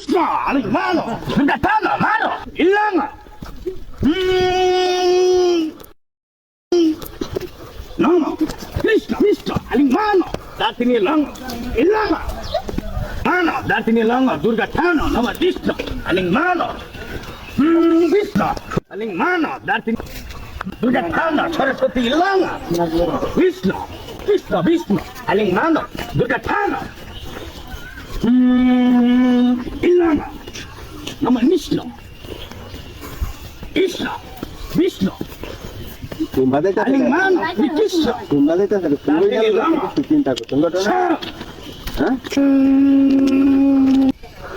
Vista, Alemano, Gatana, Mano, Ilanga. No, Vista, Alemano, Datini Langa, Ilanga. Mano, Datini Langa, Durgatano, Nova Vista, Alemano. Vista, Alemano, Datini Durgatana, Saraswati Ilanga. Vista, Alemano, Durgatana. Ilanga, Nama Nishno, Isla, Vishnu, Alemano, Vikishno,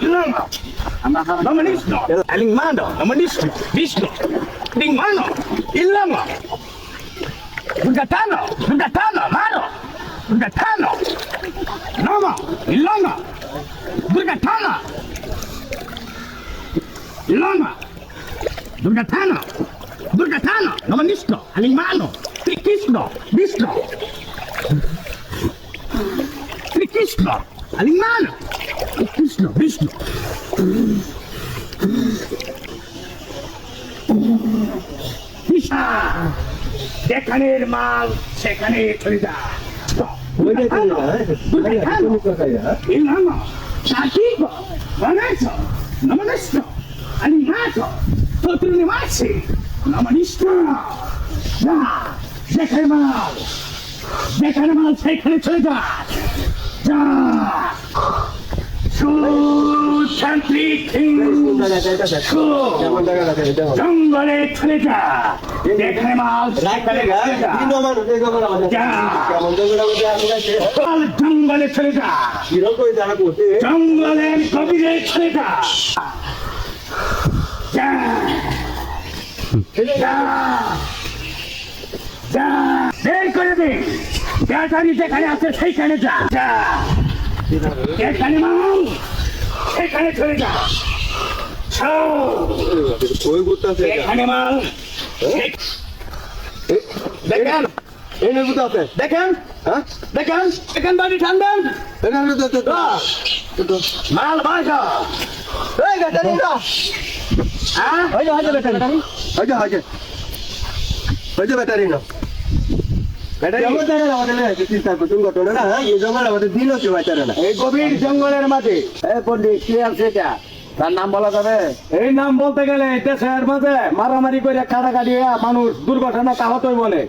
Ilanga, Nama Nishno, Alemano, Nama Nishno, Vishnu, Alemano, Ilanga, Durgatano, Mano, Durgatano, Nama, Ilanga. Durgatana, Ilanga, Durgatana, Namanishno, Alemano, Trikishno, Vishnu, Alemano, Trikishno, Vishnu. Vishnu, যেখানের মাল সেখানে চলে যা। Ilanga, Shakiba, Vanessa, Namanishno, Alemano, Totrinimasi, Namanishno, যেখানে মাল সেখানে চলে যা। জঙ্গলে চলে যা, যেখানে মাল সেখানে জঙ্গলে চলে যা, জঙ্গলের গভীরে চলে যা। বের করে দে, ব্যাটারি যেখানে আছে সেইখানে যা, যেখানে মাল সেখানে চলে যা। যেখানে মাল দেখেন, দেখেন বাড়ি ঠান্ডান মাল বাসা ব্যাটারি না এই গভীর জঙ্গলের মাঝে তার নাম বলা যাবে? এই নাম বলতে গেলে দেশের মাঝে মারামারি করে কাটাকাটি মানুষ দুর্ঘটনা তাহতই বলে।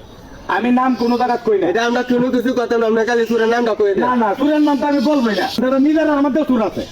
আমি নাম কোনো জায়গা কই না, এটা আমরা কোনো কিছু কথা আমরা খালি সুরের নামটা কই না, সুরের নামটা আমি বলবোই না, নিজের মধ্যে সুর আছে।